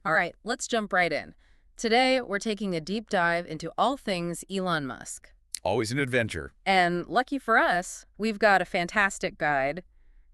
All right, let's jump right in. Today, we're taking a deep dive into all things Elon Musk. Always an adventure. And lucky for us, we've got a fantastic guide,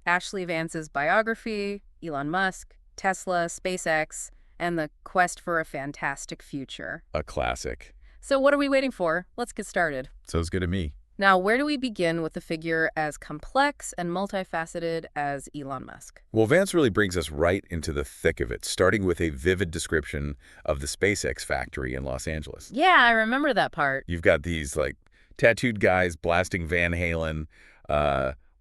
Ashlee Vance's biography, Elon Musk, Tesla, SpaceX, and the quest for a fantastic future. A classic. So what are we waiting for? Let's get started. Sounds good to me. Now, where do we begin with a figure as complex and multifaceted as Elon Musk? Well, Vance really brings us right into the thick of it, starting with a vivid description of the SpaceX factory in Los Angeles. Yeah, I remember that part. You've got these, tattooed guys blasting Van Halen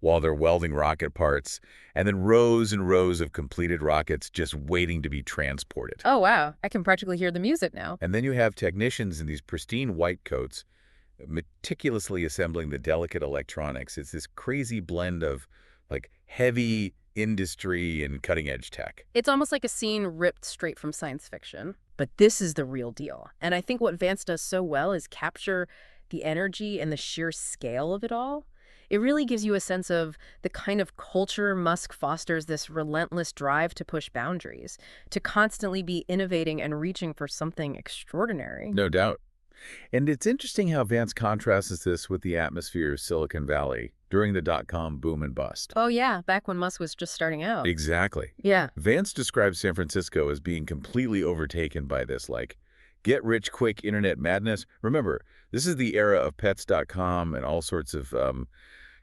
while they're welding rocket parts, and then rows and rows of completed rockets just waiting to be transported. Oh, wow. I can practically hear the music now. And then you have technicians in these pristine white coats meticulously assembling the delicate electronics. It's this crazy blend of heavy industry and cutting-edge tech. It's almost like a scene ripped straight from science fiction. But this is the real deal. And I think what Vance does so well is capture the energy and the sheer scale of it all. It really gives you a sense of the kind of culture Musk fosters, this relentless drive to push boundaries, to constantly be innovating and reaching for something extraordinary. No doubt. And it's interesting how Vance contrasts this with the atmosphere of Silicon Valley during the dot-com boom and bust. Oh, yeah, back when Musk was just starting out. Exactly. Yeah. Vance describes San Francisco as being completely overtaken by this, get-rich-quick internet madness. Remember, this is the era of pets.com and all sorts of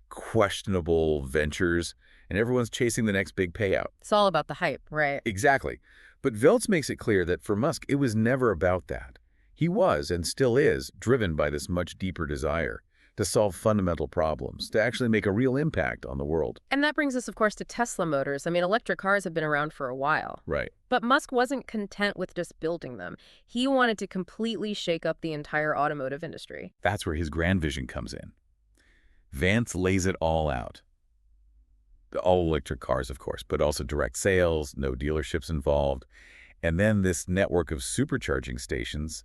questionable ventures, and everyone's chasing the next big payout. It's all about the hype, right? Exactly. But Vance makes it clear that for Musk, it was never about that. He was, and still is, driven by this much deeper desire to solve fundamental problems, to actually make a real impact on the world. And that brings us, of course, to Tesla Motors. I mean, electric cars have been around for a while. Right. But Musk wasn't content with just building them. He wanted to completely shake up the entire automotive industry. That's where his grand vision comes in. Vance lays it all out. All electric cars, of course, but also direct sales, no dealerships involved, and then this network of supercharging stations,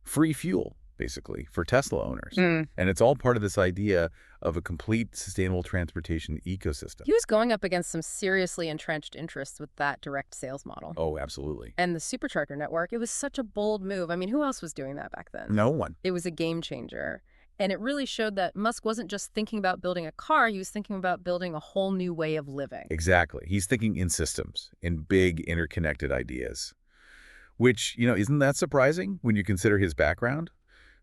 free fuel, basically, for Tesla owners. And it's all part of this idea of a complete sustainable transportation ecosystem. He was going up against some seriously entrenched interests with that direct sales model. Oh, absolutely. And the supercharger network, it was such a bold move. I mean, who else was doing that back then? No one. It was a game changer. And it really showed that Musk wasn't just thinking about building a car, he was thinking about building a whole new way of living. Exactly. He's thinking in systems, in big interconnected ideas. Which, isn't that surprising when you consider his background?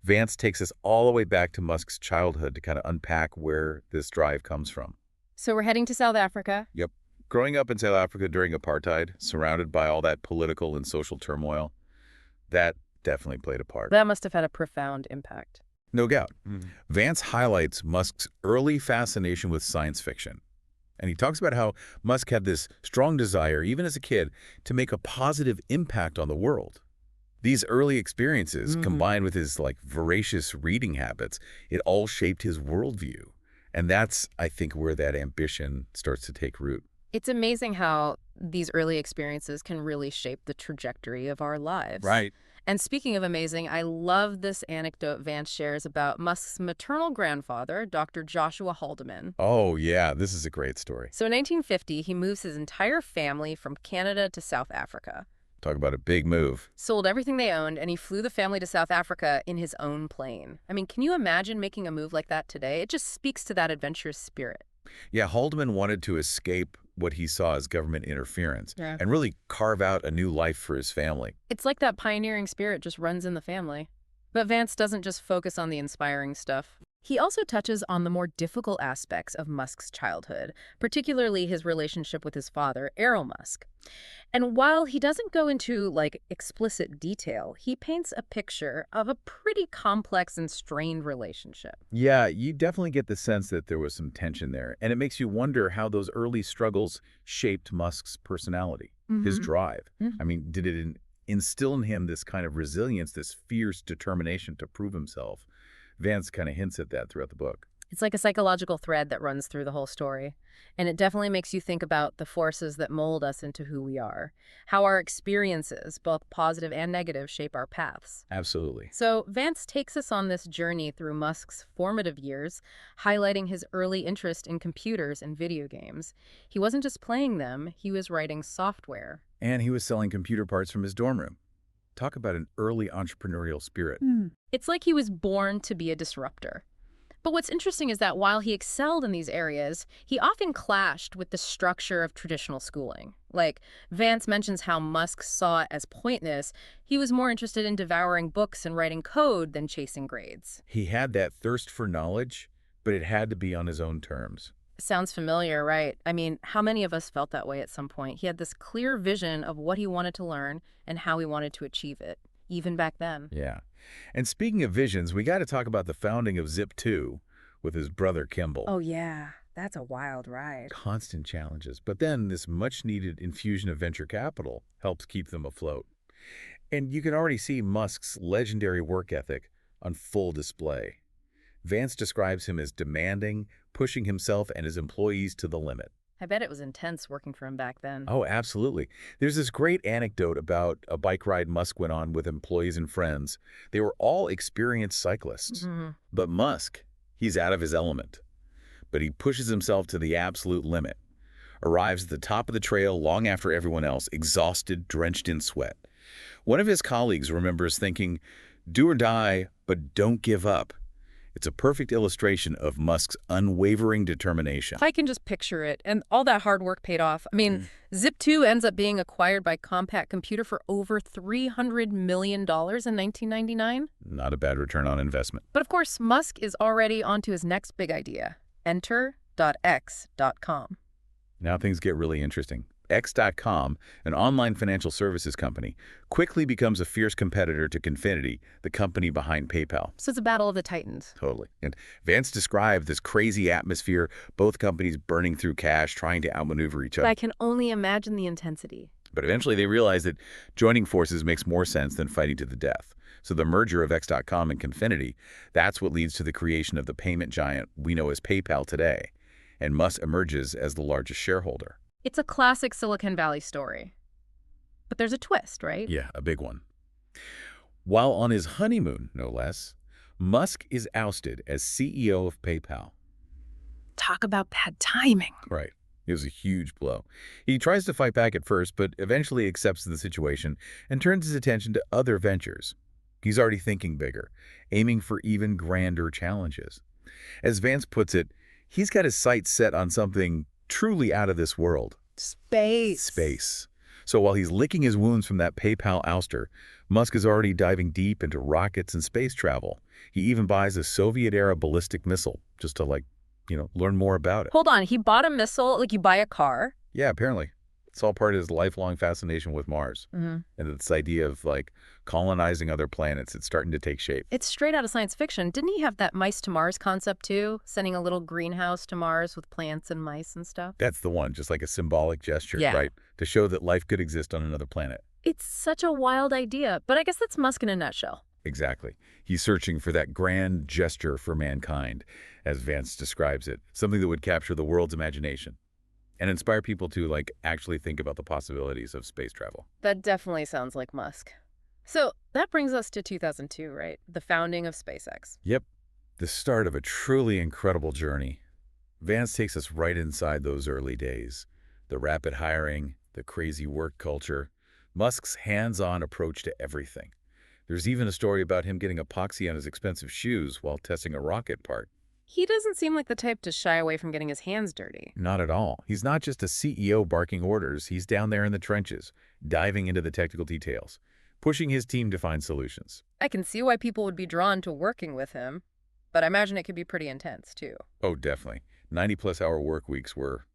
Vance takes us all the way back to Musk's childhood to kind of unpack where this drive comes from. So we're heading to South Africa. Yep. Growing up in South Africa during apartheid, surrounded by all that political and social turmoil, that definitely played a part. That must have had a profound impact. No doubt. Vance highlights Musk's early fascination with science fiction. And he talks about how Musk had this strong desire, even as a kid, to make a positive impact on the world. These early experiences, combined with his voracious reading habits, it all shaped his worldview. And that's, I think, where that ambition starts to take root. It's amazing how these early experiences can really shape the trajectory of our lives. Right. And speaking of amazing, I love this anecdote Vance shares about Musk's maternal grandfather, Dr. Joshua Haldeman. Oh, yeah, this is a great story. So in 1950, he moves his entire family from Canada to South Africa. Talk about a big move. Sold everything they owned, and he flew the family to South Africa in his own plane. I mean, can you imagine making a move like that today? It just speaks to that adventurous spirit. Yeah, Haldeman wanted to escape what he saw as government interference and really carve out a new life for his family. It's like that pioneering spirit just runs in the family. But Vance doesn't just focus on the inspiring stuff. He also touches on the more difficult aspects of Musk's childhood, particularly his relationship with his father, Elon Musk. And while he doesn't go into, explicit detail, he paints a picture of a pretty complex and strained relationship. Yeah, you definitely get the sense that there was some tension there, and it makes you wonder how those early struggles shaped Musk's personality, his drive. I mean, did it instill in him this kind of resilience, this fierce determination to prove himself? Vance kind of hints at that throughout the book. It's like a psychological thread that runs through the whole story. And it definitely makes you think about the forces that mold us into who we are, how our experiences, both positive and negative, shape our paths. Absolutely. So Vance takes us on this journey through Musk's formative years, highlighting his early interest in computers and video games. He wasn't just playing them, he was writing software. And he was selling computer parts from his dorm room. Talk about an early entrepreneurial spirit. It's like he was born to be a disruptor. But what's interesting is that while he excelled in these areas, he often clashed with the structure of traditional schooling. Like, Vance mentions how Musk saw it as pointless. He was more interested in devouring books and writing code than chasing grades. He had that thirst for knowledge, but it had to be on his own terms. Sounds familiar, right? I mean, how many of us felt that way at some point? He had this clear vision of what he wanted to learn and how he wanted to achieve it, even back then. Yeah. And speaking of visions, we got to talk about the founding of Zip2 with his brother Kimball. Oh, yeah. That's a wild ride. Constant challenges. But then this much-needed infusion of venture capital helps keep them afloat. And you can already see Musk's legendary work ethic on full display. Vance describes him as demanding, pushing himself and his employees to the limit. I bet it was intense working for him back then. Oh, absolutely. There's this great anecdote about a bike ride Musk went on with employees and friends. They were all experienced cyclists. But Musk, he's out of his element. But he pushes himself to the absolute limit, arrives at the top of the trail long after everyone else, exhausted, drenched in sweat. One of his colleagues remembers thinking, "Do or die, but don't give up." It's a perfect illustration of Musk's unwavering determination. If I can just picture it, and all that hard work paid off. I mean, Zip2 ends up being acquired by Compaq Computer for over $300 million in 1999. Not a bad return on investment. But of course, Musk is already onto his next big idea, enter.x.com. Now things get really interesting. X.com, an online financial services company, quickly becomes a fierce competitor to Confinity, the company behind PayPal. So it's a battle of the titans. Totally. And Vance described this crazy atmosphere, both companies burning through cash, trying to outmaneuver each other. I can only imagine the intensity. But eventually they realized that joining forces makes more sense than fighting to the death. So the merger of X.com and Confinity, that's what leads to the creation of the payment giant we know as PayPal today. And Musk emerges as the largest shareholder. It's a classic Silicon Valley story. But there's a twist, right? Yeah, a big one. While on his honeymoon, no less, Musk is ousted as CEO of PayPal. Talk about bad timing. Right. It was a huge blow. He tries to fight back at first, but eventually accepts the situation and turns his attention to other ventures. He's already thinking bigger, aiming for even grander challenges. As Vance puts it, he's got his sights set on something truly out of this world. Space. So while he's licking his wounds from that PayPal ouster, Musk is already diving deep into rockets and space travel. He even buys a Soviet-era ballistic missile just to, learn more about it. Hold on, he bought a missile like you buy a car? Yeah, apparently. It's all part of his lifelong fascination with Mars. And this idea of, colonizing other planets, it's starting to take shape. It's straight out of science fiction. Didn't he have that mice to Mars concept too? Sending a little greenhouse to Mars with plants and mice and stuff? That's the one, just like a symbolic gesture, Yeah. right? To show that life could exist on another planet. It's such a wild idea, but I guess that's Musk in a nutshell. Exactly. He's searching for that grand gesture for mankind, as Vance describes it, something that would capture the world's imagination and inspire people to, actually think about the possibilities of space travel. That definitely sounds like Musk. So that brings us to 2002, right? The founding of SpaceX. Yep. The start of a truly incredible journey. Vance takes us right inside those early days. The rapid hiring, the crazy work culture, Musk's hands-on approach to everything. There's even a story about him getting epoxy on his expensive shoes while testing a rocket part. He doesn't seem like the type to shy away from getting his hands dirty. Not at all. He's not just a CEO barking orders. He's down there in the trenches, diving into the technical details, pushing his team to find solutions. I can see why people would be drawn to working with him, but I imagine it could be pretty intense too. Oh, definitely. 90-plus hour work weeks were,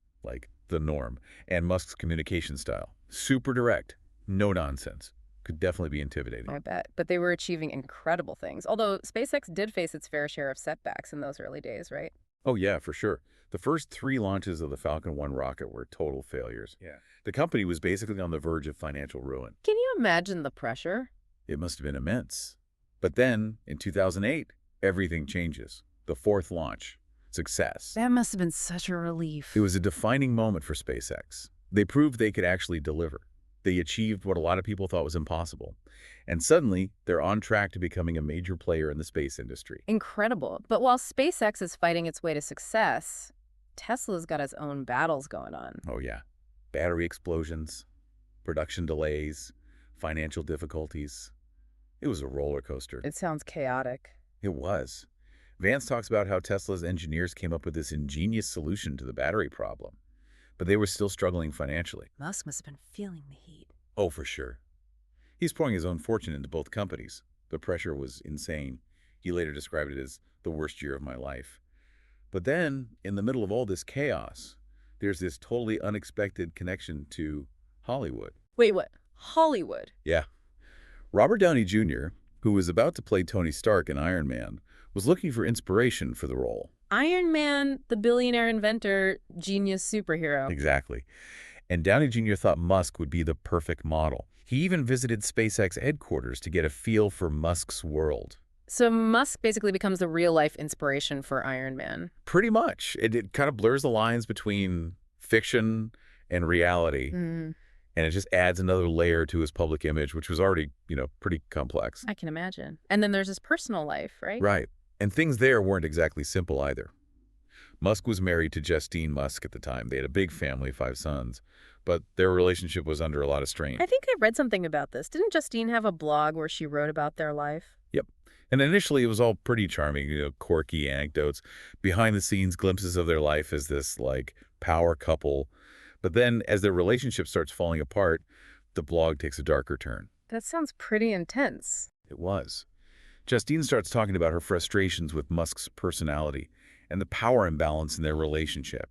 the norm. And Musk's communication style, super direct, no nonsense. Could definitely be intimidating. I bet. But they were achieving incredible things. Although SpaceX did face its fair share of setbacks in those early days, right? Oh, yeah, for sure. The first 3 launches of the Falcon 1 rocket were total failures. Yeah. The company was basically on the verge of financial ruin. Can you imagine the pressure? It must have been immense. But then, in 2008, everything changes. The 4th launch. success. That must have been such a relief. It was a defining moment for SpaceX. They proved they could actually deliver. They achieved what a lot of people thought was impossible. And suddenly, they're on track to becoming a major player in the space industry. Incredible. But while SpaceX is fighting its way to success, Tesla's got its own battles going on. Oh yeah. Battery explosions, production delays, financial difficulties. It was a roller coaster. It sounds chaotic. It was. Vance talks about how Tesla's engineers came up with this ingenious solution to the battery problem, but they were still struggling financially. Musk must have been feeling the heat. Oh, for sure. He's pouring his own fortune into both companies. The pressure was insane. He later described it as the worst year of my life. But then, in the middle of all this chaos, there's this totally unexpected connection to Hollywood. Wait, what? Hollywood? Yeah. Robert Downey Jr., who was about to play Tony Stark in Iron Man, was looking for inspiration for the role. Iron Man, the billionaire inventor, genius superhero. Exactly. And Downey Jr. thought Musk would be the perfect model. He even visited SpaceX headquarters to get a feel for Musk's world. So Musk basically becomes the real-life inspiration for Iron Man. Pretty much. It kind of blurs the lines between fiction and reality. Mm, And it just adds another layer to his public image, which was already, pretty complex. I can imagine. And then there's his personal life, right? Right. And things there weren't exactly simple either. Musk was married to Justine Musk at the time. They had a big family, 5 sons, but their relationship was under a lot of strain. I think I read something about this. Didn't Justine have a blog where she wrote about their life? Yep. And initially it was all pretty charming, quirky anecdotes, behind-the-scenes glimpses of their life as this, power couple. But then as their relationship starts falling apart, the blog takes a darker turn. That sounds pretty intense. It was. Justine starts talking about her frustrations with Musk's personality and the power imbalance in their relationship.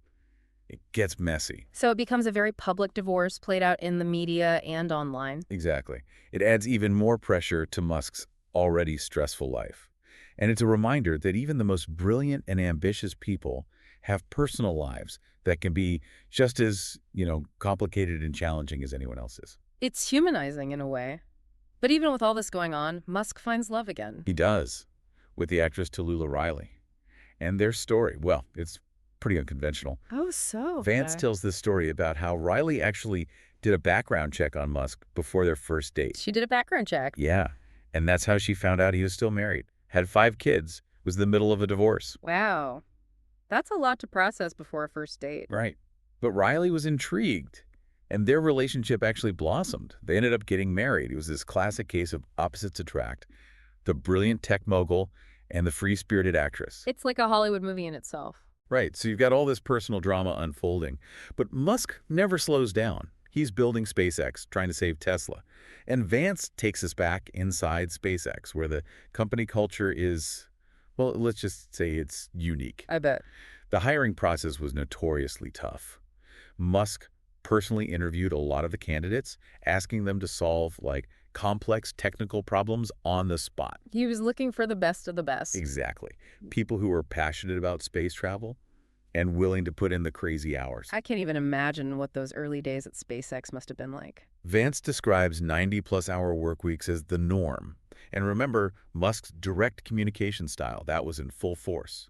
It gets messy. So it becomes a very public divorce played out in the media and online. Exactly. It adds even more pressure to Musk's already stressful life. And it's a reminder that even the most brilliant and ambitious people have personal lives that can be just as, complicated and challenging as anyone else's. It's humanizing in a way. But even with all this going on, Musk finds love again. He does, with the actress Tallulah Riley. And their story, well, it's pretty unconventional. Oh, so. Vance tells this story about how Riley actually did a background check on Musk before their first date. She did a background check. Yeah, and that's how she found out he was still married, had 5 kids, was in the middle of a divorce. Wow. That's a lot to process before a first date. Right. But Riley was intrigued, and their relationship actually blossomed. They ended up getting married. It was this classic case of opposites attract, the brilliant tech mogul and the free-spirited actress. It's like a Hollywood movie in itself. Right, so you've got all this personal drama unfolding. But Musk never slows down. He's building SpaceX, trying to save Tesla. And Vance takes us back inside SpaceX, where the company culture is, well, let's just say it's unique. I bet. The hiring process was notoriously tough. Musk personally interviewed a lot of the candidates, asking them to solve, complex technical problems on the spot. He was looking for the best of the best. Exactly. People who were passionate about space travel and willing to put in the crazy hours. I can't even imagine what those early days at SpaceX must have been like. Vance describes 90-plus-hour work weeks as the norm. And remember, Musk's direct communication style, that was in full force.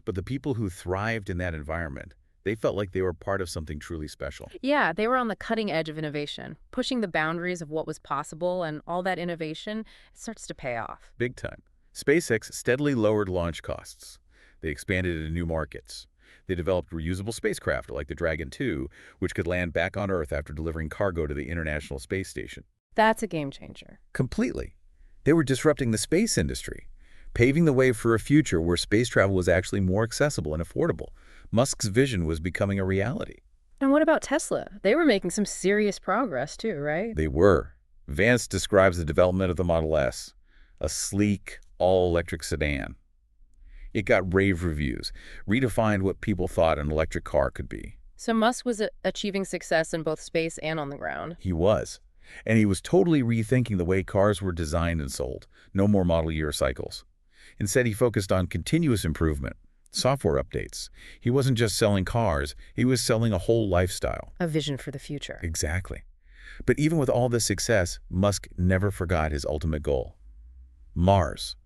But the people who thrived in that environment, they felt like they were part of something truly special. Yeah, they were on the cutting edge of innovation, pushing the boundaries of what was possible, and all that innovation, it starts to pay off. Big time. SpaceX steadily lowered launch costs. They expanded into new markets. They developed reusable spacecraft like the Dragon 2, which could land back on Earth after delivering cargo to the International Space Station. That's a game changer. Completely. They were disrupting the space industry, paving the way for a future where space travel was actually more accessible and affordable. Musk's vision was becoming a reality. And what about Tesla? They were making some serious progress too, right? They were. Vance describes the development of the Model S, a sleek, all-electric sedan. It got rave reviews, redefined what people thought an electric car could be. So Musk was achieving success in both space and on the ground. He was. And he was totally rethinking the way cars were designed and sold. No more model year cycles. Instead, he focused on continuous improvement, software updates. He wasn't just selling cars, he was selling a whole lifestyle. A vision for the future. Exactly. But even with all this success, Musk never forgot his ultimate goal: Mars.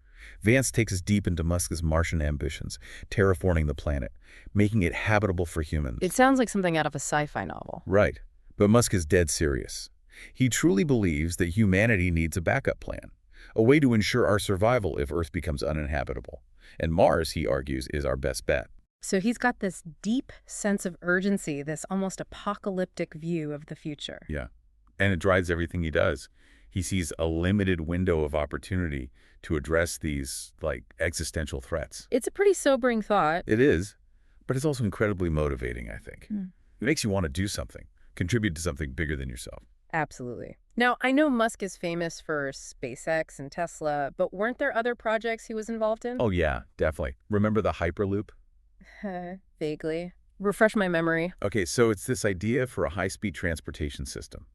Vance takes us deep into Musk's Martian ambitions, terraforming the planet, making it habitable for humans. It sounds like something out of a sci-fi novel. Right. But Musk is dead serious. He truly believes that humanity needs a backup plan, a way to ensure our survival if Earth becomes uninhabitable. And Mars, he argues, is our best bet. So he's got this deep sense of urgency, this almost apocalyptic view of the future. Yeah. And it drives everything he does. He sees a limited window of opportunity to address these, existential threats. It's a pretty sobering thought. It is, but it's also incredibly motivating, I think. Mm. It makes you want to do something, contribute to something bigger than yourself. Absolutely. Now, I know Musk is famous for SpaceX and Tesla, but weren't there other projects he was involved in? Oh, yeah, definitely. Remember the Hyperloop? Vaguely. Refresh my memory. Okay, so it's this idea for a high-speed transportation system.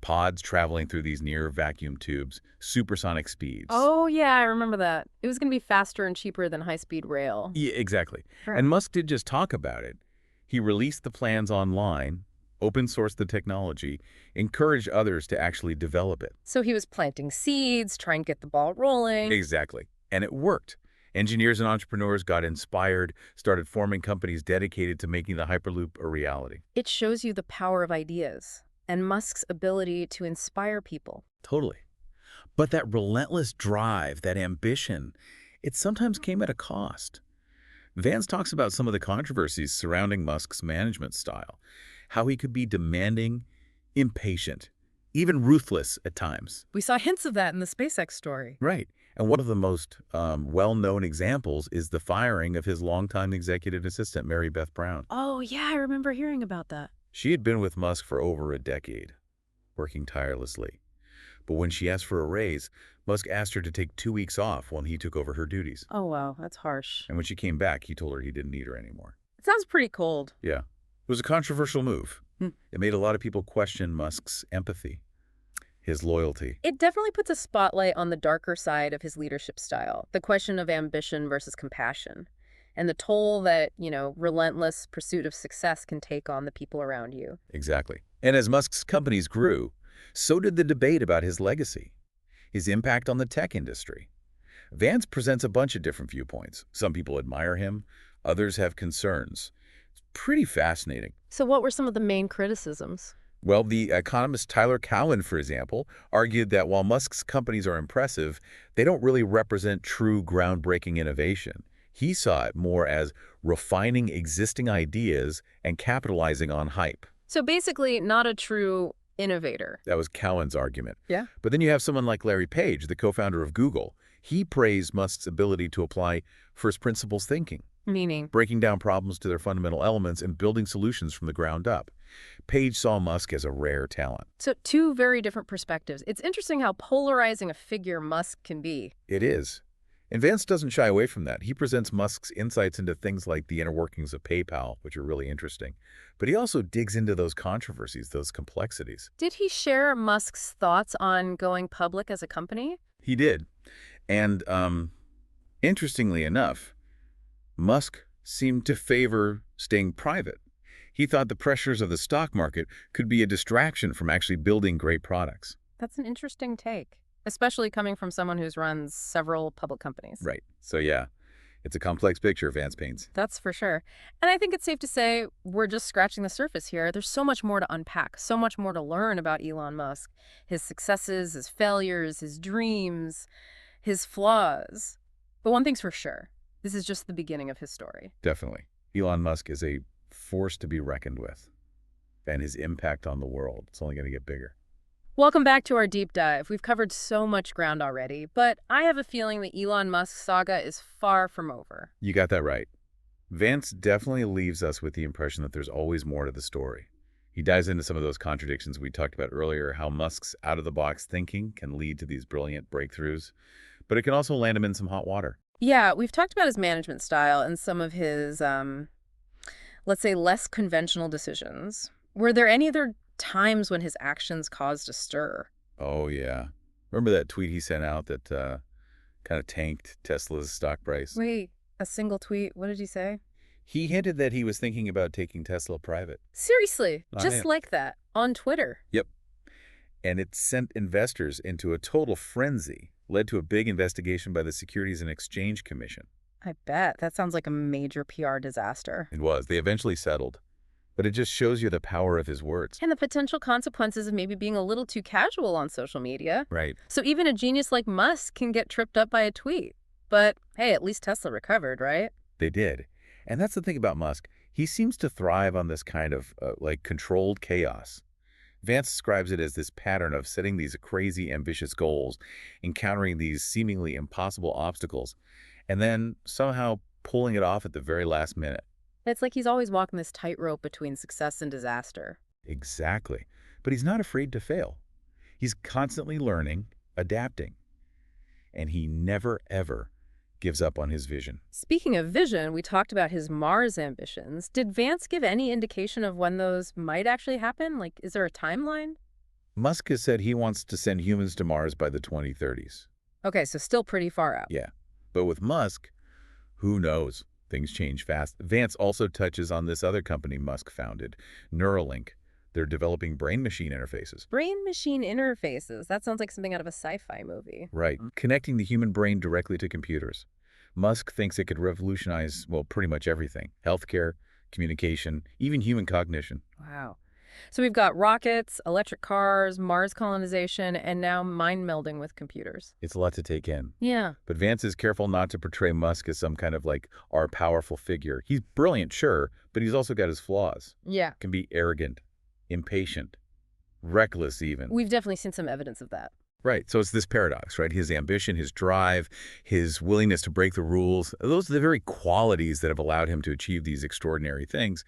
Pods traveling through these near vacuum tubes, supersonic speeds. Oh, yeah, I remember that. It was going to be faster and cheaper than high-speed rail. Yeah, exactly. Sure. And Musk did just talk about it. He released the plans online, open-sourced the technology, encouraged others to actually develop it. So he was planting seeds, trying to get the ball rolling. Exactly. And it worked. Engineers and entrepreneurs got inspired, started forming companies dedicated to making the Hyperloop a reality. It shows you the power of ideas and Musk's ability to inspire people. Totally. But that relentless drive, that ambition, it sometimes came at a cost. Vance talks about some of the controversies surrounding Musk's management style, how he could be demanding, impatient, even ruthless at times. We saw hints of that in the SpaceX story. Right. And one of the most well-known examples is the firing of his longtime executive assistant, Mary Beth Brown. Oh, yeah, I remember hearing about that. She had been with Musk for over a decade, working tirelessly. But when she asked for a raise, Musk asked her to take 2 weeks off while he took over her duties. Oh, wow, that's harsh. And when she came back, he told her he didn't need her anymore. It sounds pretty cold. Yeah. It was a controversial move. It made a lot of people question Musk's empathy, his loyalty. It definitely puts a spotlight on the darker side of his leadership style, the question of ambition versus compassion, and the toll that, relentless pursuit of success can take on the people around you. Exactly. And as Musk's companies grew, so did the debate about his legacy, his impact on the tech industry. Vance presents a bunch of different viewpoints. Some people admire him, others have concerns. It's pretty fascinating. So what were some of the main criticisms? Well, the economist Tyler Cowen, for example, argued that while Musk's companies are impressive, they don't really represent true groundbreaking innovation. He saw it more as refining existing ideas and capitalizing on hype. So basically, not a true innovator. That was Cowen's argument. Yeah. But then you have someone like Larry Page, the co-founder of Google. He praised Musk's ability to apply first principles thinking, Meaning? breaking down problems to their fundamental elements and building solutions from the ground up. Page saw Musk as a rare talent. So two very different perspectives. It's interesting how polarizing a figure Musk can be. It is. And Vance doesn't shy away from that. He presents Musk's insights into things like the inner workings of PayPal, which are really interesting. But he also digs into those controversies, those complexities. Did he share Musk's thoughts on going public as a company? He did. And interestingly enough, Musk seemed to favor staying private. He thought the pressures of the stock market could be a distraction from actually building great products. That's an interesting take, especially coming from someone who's run several public companies. Right. So yeah, it's a complex picture Vance paints. That's for sure. And I think it's safe to say we're just scratching the surface here. There's so much more to unpack, so much more to learn about Elon Musk, his successes, his failures, his dreams, his flaws. But one thing's for sure, this is just the beginning of his story. Definitely. Elon Musk is a force to be reckoned with, and his impact on the world, it's only going to get bigger. Welcome back to our deep dive. We've covered so much ground already, but I have a feeling the Elon Musk saga is far from over. You got that right. Vance definitely leaves us with the impression that there's always more to the story. He dives into some of those contradictions we talked about earlier, how Musk's out-of-the-box thinking can lead to these brilliant breakthroughs, but it can also land him in some hot water. Yeah, we've talked about his management style and some of his, let's say, less conventional decisions. Were there any other times when his actions caused a stir? Oh, yeah. Remember that tweet he sent out that kind of tanked Tesla's stock price? Wait, a single tweet? What did he say? He hinted that he was thinking about taking Tesla private. Seriously, I just am. like that, on Twitter. Yep. And it sent investors into a total frenzy. led to a big investigation by the Securities and Exchange Commission. I bet. That sounds like a major PR disaster. It was. They eventually settled. But it just shows you the power of his words. And the potential consequences of maybe being a little too casual on social media. Right. So even a genius like Musk can get tripped up by a tweet. But hey, at least Tesla recovered, right? They did. And that's the thing about Musk. He seems to thrive on this kind of, controlled chaos. Vance describes it as this pattern of setting these crazy, ambitious goals, encountering these seemingly impossible obstacles, and then somehow pulling it off at the very last minute. It's like he's always walking this tightrope between success and disaster. Exactly. But he's not afraid to fail. He's constantly learning, adapting, and he never, ever gives up on his vision. Speaking of vision, we talked about his Mars ambitions. Did Vance give any indication of when those might actually happen? Like, is there a timeline? Musk has said he wants to send humans to Mars by the 2030s. Okay, so still pretty far out. Yeah. But with Musk, who knows? Things change fast. Vance also touches on this other company Musk founded, Neuralink. They're developing brain-machine interfaces. Brain-machine interfaces. That sounds like something out of a sci-fi movie. Right. Connecting the human brain directly to computers. Musk thinks it could revolutionize, well, pretty much everything. Healthcare, communication, even human cognition. Wow. So we've got rockets, electric cars, Mars colonization, and now mind melding with computers. It's a lot to take in. Yeah. But Vance is careful not to portray Musk as some kind of our powerful figure. He's brilliant, sure, but he's also got his flaws. Yeah. Can be arrogant, impatient, reckless even. We've definitely seen some evidence of that. Right. So it's this paradox, right? His ambition, his drive, his willingness to break the rules. Those are the very qualities that have allowed him to achieve these extraordinary things.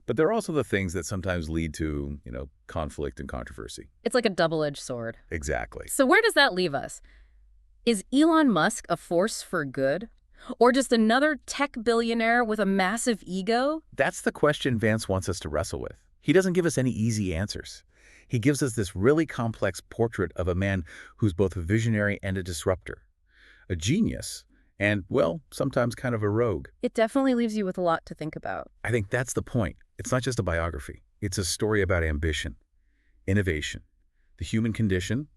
But they're also the things that sometimes lead to, conflict and controversy. It's like a double-edged sword. Exactly. So where does that leave us? Is Elon Musk a force for good? Or just another tech billionaire with a massive ego? That's the question Vance wants us to wrestle with. He doesn't give us any easy answers. He gives us this really complex portrait of a man who's both a visionary and a disruptor, a genius, and, well, sometimes kind of a rogue. It definitely leaves you with a lot to think about. I think that's the point. It's not just a biography. It's a story about ambition, innovation, the human condition,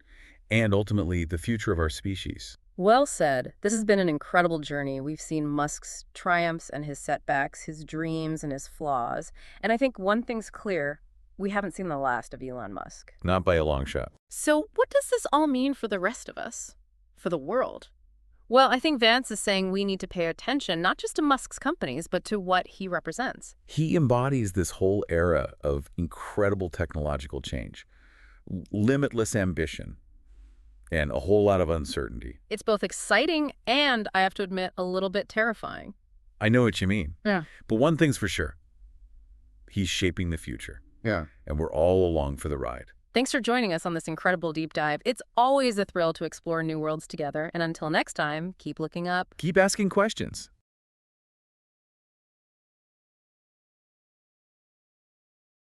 and ultimately the future of our species. Well said. This has been an incredible journey. We've seen Musk's triumphs and his setbacks, his dreams and his flaws. And I think one thing's clear. We haven't seen the last of Elon Musk. Not by a long shot. So what does this all mean for the rest of us? For the world? Well, I think Vance is saying we need to pay attention not just to Musk's companies, but to what he represents. He embodies this whole era of incredible technological change, limitless ambition, and a whole lot of uncertainty. It's both exciting and, I have to admit, a little bit terrifying. I know what you mean. Yeah. But one thing's for sure. He's shaping the future. Yeah. And we're all along for the ride. Thanks for joining us on this incredible deep dive. It's always a thrill to explore new worlds together. And until next time, keep looking up. Keep asking questions.